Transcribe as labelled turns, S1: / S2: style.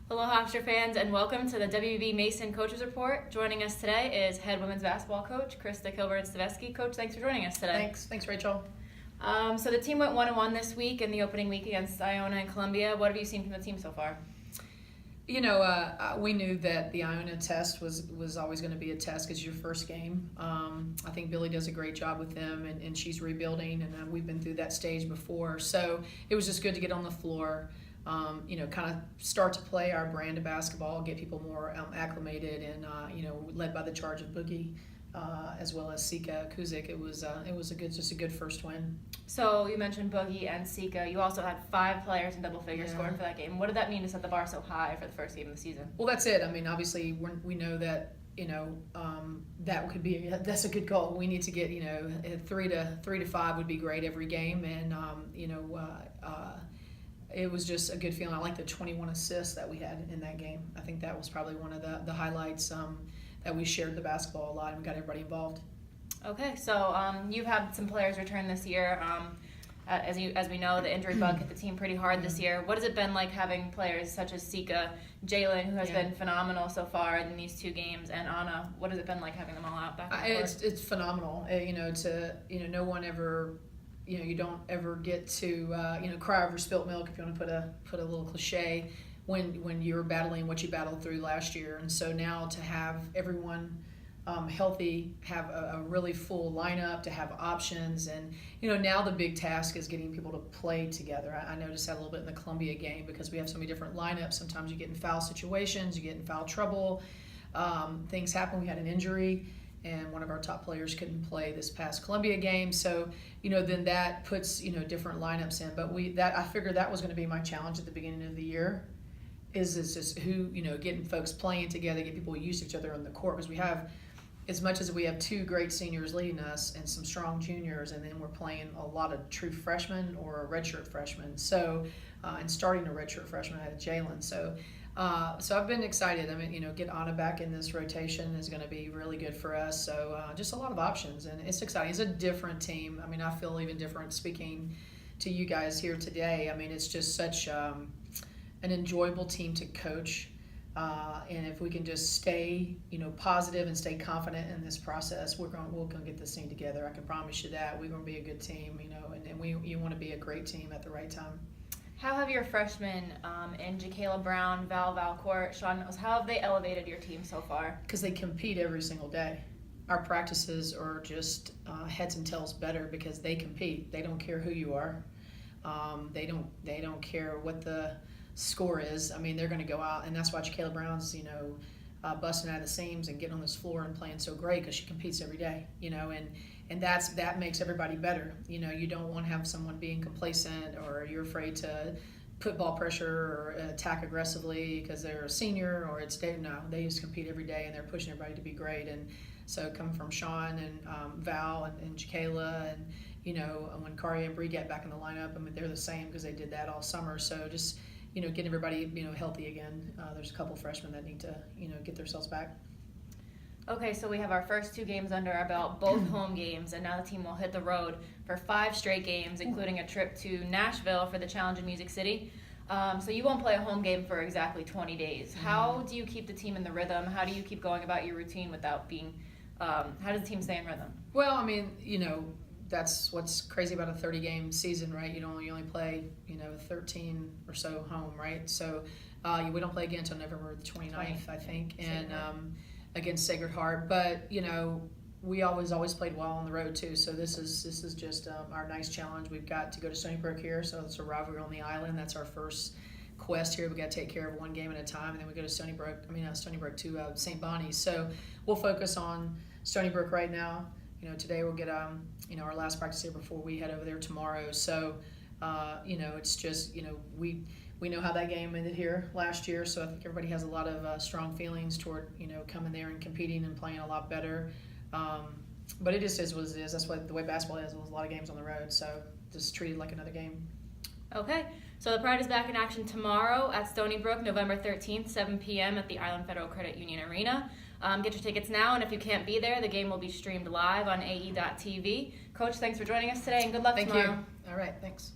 S1: Hello, Hofstra fans, and welcome to the WBB Mason Coaches Report. Joining us today is head women's basketball coach Krista Kilburn-Steveskey. Coach, thanks for joining us today.
S2: Thanks, Rachel.
S1: So the team went 1-1 this week in the opening week against Iona and Columbia. What have you seen from the team so far?
S2: You know, we knew that the Iona test was always going to be a test because it's your first game. I think Billy does a great job with them, and she's rebuilding, and we've been through that stage before. So it was just good to get on the floor. Kind of start to play our brand of basketball, get people more acclimated, and led by the charge of Boogie, as well as Sika Kuzik. It was just a good first win.
S1: So you mentioned Boogie and Sika. You also had 5 players in double figures scoring for that game. What did that mean to set the bar so high for the first game of the season?
S2: Well, that's it. I mean, obviously we know that that could be that's a good goal. We need to get 3 to 5 would be great every game, and it was just a good feeling. I like the 21 assists that we had in that game. I think that was probably one of the highlights, that we shared the basketball a lot and got everybody involved.
S1: Okay, so you've had some players return this year. As we know, the injury bug hit the team pretty hard this year. What has it been like having players such as Sika, Jalen, who has been phenomenal so far in these 2 games, and Anna? What has it been like having them all out back and forth?
S2: It's phenomenal. No one ever. You don't ever get to cry over spilt milk, if you want to put a little cliche, when you're battling what you battled through last year. And so now to have everyone healthy, have a really full lineup, to have options, and now the big task is getting people to play together. I noticed that a little bit in the Columbia game because we have so many different lineups. Sometimes you get in foul situations, you get in foul trouble, things happen. We had an injury, and one of our top players couldn't play this past Columbia game. So, then that puts, different lineups in. But I figured that was going to be my challenge at the beginning of the year, is just who, getting folks playing together, get people used to each other on the court. Because we have, as much as we have 2 great seniors leading us and some strong juniors, and then we're playing a lot of true freshmen or a redshirt freshmen. So, and starting a redshirt freshman, I had Jalen. So I've been excited. I mean, get Anna back in this rotation is going to be really good for us. So just a lot of options, and it's exciting. It's a different team. I mean, I feel even different speaking to you guys here today. I mean, it's just such an enjoyable team to coach. And if we can just stay, positive and stay confident in this process, we're going to get this thing together. I can promise you that. We're going to be a good team, and you want to be a great team at the right time.
S1: How have your freshmen in Jacayla Brown, Val Valcourt, Sean Mills, how have they elevated your team so far?
S2: Because they compete every single day. Our practices are just heads and tails better because they compete. They don't care who you are. They don't care what the score is. I mean, they're going to go out, and that's why Jacayla Brown's busting out of the seams and getting on this floor and playing so great, because she competes every day. And that makes everybody better. You don't want to have someone being complacent, or you're afraid to put ball pressure or attack aggressively because they're a senior, or they just compete every day, and they're pushing everybody to be great. And so coming from Sean and Val and Jacayla, and when Kari and Bree get back in the lineup, I mean, they're the same because they did that all summer. So just getting everybody healthy again. There's a couple freshmen that need to get themselves back.
S1: Okay, so we have our first 2 games under our belt, both home games, and now the team will hit the road for 5 straight games, including a trip to Nashville for the Challenge in Music City. So you won't play a home game for exactly 20 days. How do you keep the team in the rhythm? How do you keep going about your routine without being how does the team stay in rhythm?
S2: Well, I mean, that's what's crazy about a 30-game season, right? You only play, 13 or so home, right? So we don't play again until November the 29th, I think, and against Sacred Heart. But we always played well on the road too. So this is just our nice challenge. We've got to go to Stony Brook here, so it's a rivalry on the island. That's our first quest here. We got to take care of one game at a time, and then we go to Stony Brook to St. Bonnie's. So we'll focus on Stony Brook right now. Today we'll get our last practice here before we head over there tomorrow. So it's just we know how that game ended here last year, so I think everybody has a lot of strong feelings toward coming there and competing and playing a lot better. But it just is what it is. That's the way basketball is. There's a lot of games on the road, so just treat it like another game.
S1: Okay, so the Pride is back in action tomorrow at Stony Brook, November 13th, 7 p.m. at the Island Federal Credit Union Arena. Get your tickets now, and if you can't be there, the game will be streamed live on ae.tv. Coach, thanks for joining us today, and good luck tomorrow.
S2: Thank you. All right, thanks.